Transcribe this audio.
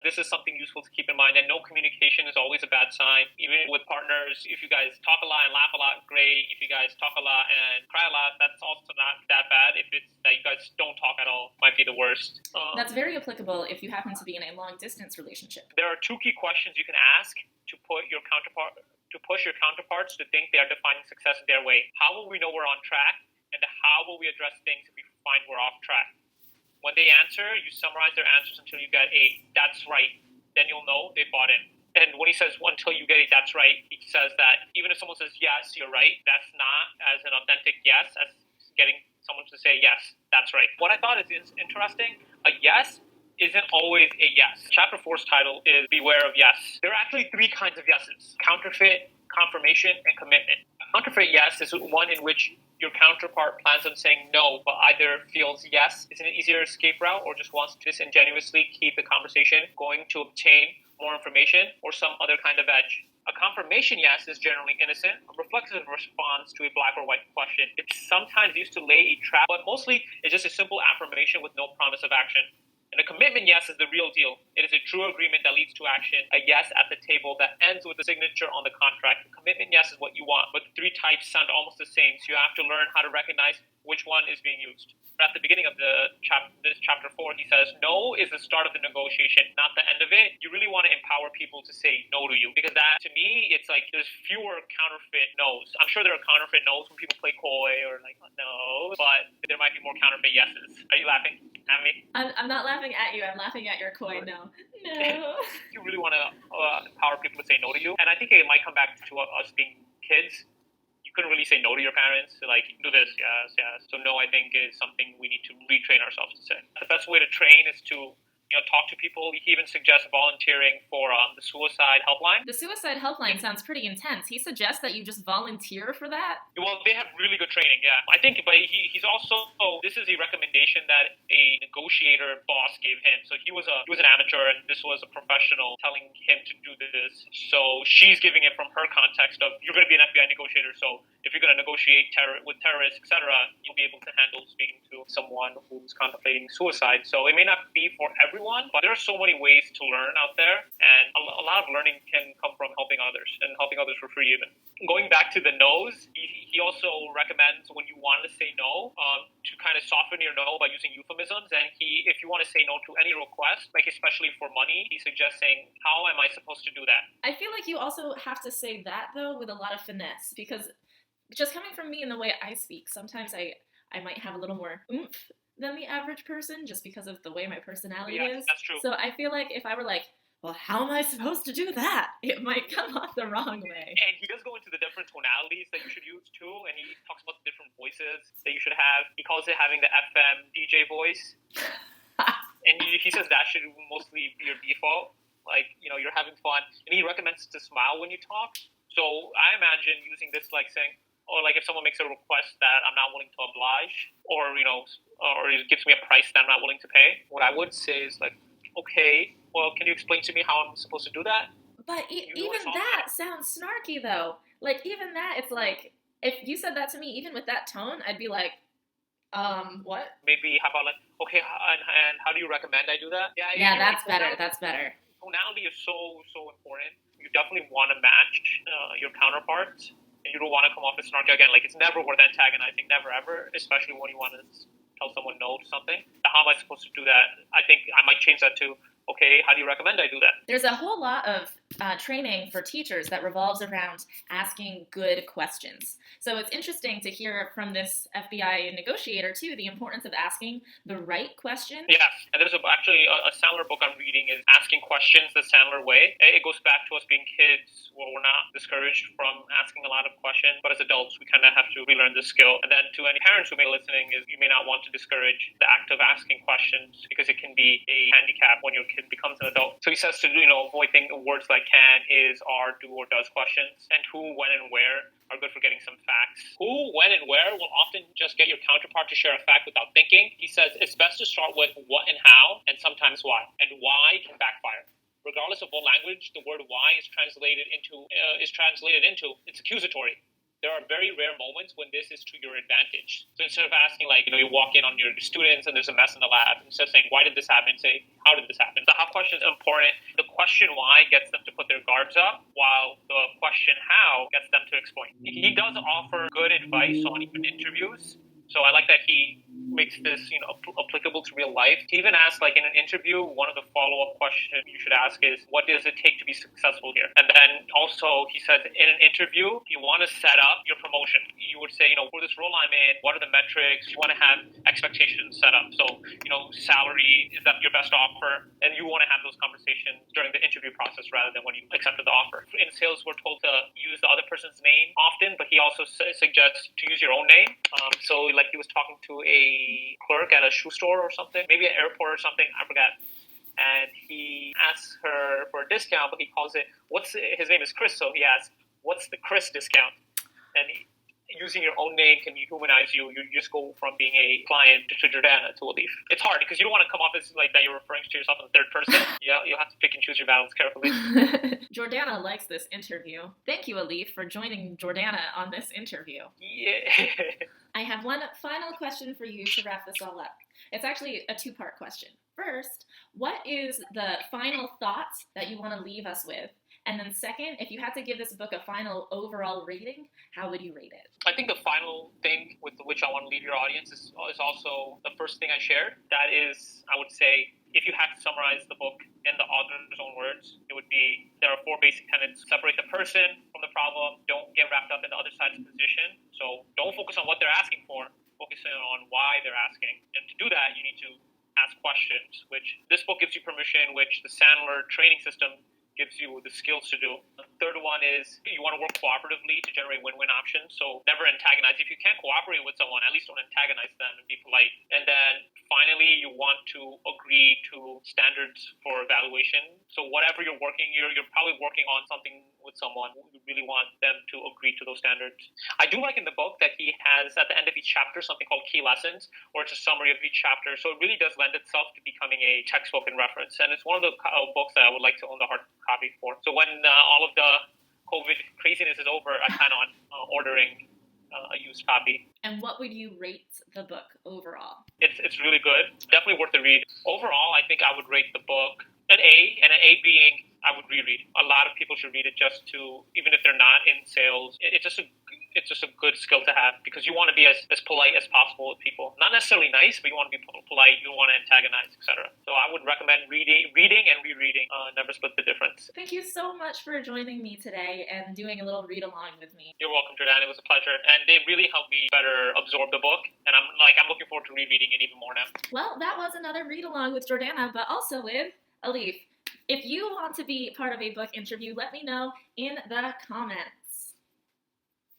this is something useful to keep in mind. And no communication is always a bad sign. Even with partners, if you guys talk a lot and laugh a lot, great. If you guys talk a lot and cry a lot, that's also not that bad. If it's that you guys don't talk at all, might be the worst. That's very applicable if you happen to be in a long-distance relationship. There are 2 key questions you can ask to push your counterparts to think they are defining success their way. How will we know we're on track? And how will we address things if we find we're off track? When they answer, you summarize their answers until you get a "that's right." Then you'll know they bought in. And when he says until you get a "that's right," he says that even if someone says yes, you're right, that's not as an authentic yes as getting someone to say yes, that's right. What I thought is interesting, a yes isn't always a yes. Chapter 4's title is Beware of Yes. There are actually 3 kinds of yeses: counterfeit, confirmation, and commitment. A counterfeit yes is one in which your counterpart plans on saying no, but either feels yes is an easier escape route or just wants to disingenuously keep the conversation going to obtain more information or some other kind of edge. A confirmation yes is generally innocent, a reflexive response to a black or white question. It's sometimes used to lay a trap, but mostly it's just a simple affirmation with no promise of action. And a commitment yes is the real deal. It is a true agreement that leads to action, a yes at the table that ends with a signature on the contract. A commitment yes is what you want, but the 3 types sound almost the same, so you have to learn how to recognize which one is being used. At the beginning of this chapter 4, he says, no is the start of the negotiation, not the end of it. You really want to empower people to say no to you, because that, to me, it's like there's fewer counterfeit no's. I'm sure there are counterfeit no's when people play coy or like no, but there might be more counterfeit yeses. Are you laughing at me? I'm not laughing at you. I'm laughing at your coy no. No. You really want to empower people to say no to you, and I think it might come back to us being kids. You couldn't really say no to your parents, like, do this, yes, yes. So no, I think, is something we need to retrain ourselves to say. The best way to train is to talk to people. He even suggests volunteering for the suicide helpline. The suicide helpline sounds pretty intense. He suggests that you just volunteer for that? Well, they have really good training, yeah. I think, but he's also, this is a recommendation that a negotiator boss gave him. So he was an amateur, and this was a professional telling him to do this. So she's giving it from her context of, you're going to be an FBI negotiator, so if you're going to negotiate with terrorists, etc., you'll be able to handle speaking to someone who's contemplating suicide. So it may not be for everyone, but there are so many ways to learn out there, and a lot of learning can come from helping others, and helping others for free even. Going back to the no's, he also recommends when you want to say no, to kind of soften your no by using euphemisms. And if you want to say no to any request, like especially for money, he suggests saying, how am I supposed to do that? I feel like you also have to say that, though, with a lot of finesse, because just coming from me in the way I speak, sometimes I might have a little more oomph than the average person just because of the way my personality is. That's true. So I feel like if I were like, well, how am I supposed to do that? It might come off the wrong way. And he does go into the different tonalities that you should use too, and he talks about the different voices that you should have. He calls it having the FM DJ voice. And he says that should mostly be your default. Like, you're having fun. And he recommends to smile when you talk. So I imagine using this like saying, or like if someone makes a request that I'm not willing to oblige, or or it gives me a price that I'm not willing to pay, what I would say is like, okay, well, can you explain to me how I'm supposed to do that? But even that sounds snarky, though. Like, even that, it's like, if you said that to me, even with that tone, I'd be like, what? Maybe, how about like, okay, and how do you recommend I do that? Yeah, that's better. That's better. Tonality is so important. You definitely want to match your counterparts. And you don't want to come off as snarky again. Like, it's never worth antagonizing, never ever, especially when you want to tell someone no to something. How am I supposed to do that? I think I might change that to, okay, how do you recommend I do that? There's a whole lot of training for teachers that revolves around asking good questions. So it's interesting to hear from this FBI negotiator, too, the importance of asking the right question. Yeah, and there's actually a Sandler book I'm reading is Asking Questions the Sandler Way. It goes back to us being kids where we're not discouraged from asking a lot of questions, but as adults, we kind of have to relearn this skill. And then to any parents who may be listening, is you may not want to discourage the act of asking questions because it can be a handicap when your kid becomes an adult. So he says to, avoid words like can, is, are, do, or does questions, and who, when, and where are good for getting some facts. Who, when, and where will often just get your counterpart to share a fact without thinking. He says it's best to start with what and how, and sometimes why. And why can backfire. Regardless of what language the word why is translated into, it's accusatory. there are very rare moments when this is to your advantage. So instead of asking, like, you walk in on your students and there's a mess in the lab, instead of saying, why did this happen, say, how did this happen? The how question is important. The question why gets them to put their guards up, while the question how gets them to explain. He does offer good advice on even interviews. So I like that he makes this, applicable to real life. He even asks, like in an interview, one of the follow-up questions you should ask is, what does it take to be successful here? And then also he says in an interview, you want to set up your promotion. You would say, for this role I'm in, what are the metrics? You want to have expectations set up. So, salary, is that your best offer? And you want to have those conversations during the interview process rather than when you accepted the offer. In sales, we're told to use the other person's name often, but he also suggests to use your own name. So like he was talking to a clerk at a shoe store or something, maybe an airport or something, I forgot. And he asks her for a discount, but he calls it, his name is Chris, so he asks, what's the Chris discount? And using your own name can humanize you. You just go from being a client to Jordana to Alif. It's hard because you don't want to come off as like that you're referring to yourself in the third person. Yeah, you'll have to pick and choose your battles carefully. Jordana likes this interview. Thank you, Alif, for joining Jordana on this interview. Yeah. I have one final question for you to wrap this all up. It's actually a two-part question. First, what is the final thoughts that you want to leave us with? And then second, if you had to give this book a final overall rating, how would you rate it? I think the final thing with which I want to leave your audience is also the first thing I shared. That is, I would say, if you had to summarize the book in the author's own words, it would be, there are 4 basic tenets. Separate the person from the problem. Don't get wrapped up in the other side's position. So don't focus on what they're asking for. Focus on why they're asking. And to do that, you need to ask questions, which this book gives you permission, which the Sandler training system gives you the skills to do. The third one is you want to work cooperatively to generate win-win options. So never antagonize. If you can't cooperate with someone, at least don't antagonize them and be polite. And then finally, you want to agree to standards for evaluation. So whatever you're probably working on something with someone. You really want them to agree to those standards. I do like in the book that he has at the end of each chapter something called key lessons, where it's a summary of each chapter. So it really does lend itself to becoming a textbook and reference. And it's one of the books that I would like to own the hard copy for. So when all of the COVID craziness is over, I plan on ordering a used copy. And what would you rate the book overall? It's really good. Definitely worth the read. Overall, I think I would rate the book an A, and an A being I would reread. A lot of people should read it just to, even if they're not in sales, it's just a good skill to have, because you want to be as polite as possible with people. Not necessarily nice, but you want to be polite, you don't want to antagonize, etc. So I would recommend reading and rereading. Never split the difference. Thank you so much for joining me today and doing a little read-along with me. You're welcome, Jordan. It was a pleasure. And it really helped me better absorb the book. And I'm looking forward to rereading it even more now. Well, that was another read-along with Jordana, but also with Alif. If you want to be part of a book interview, let me know in the comments.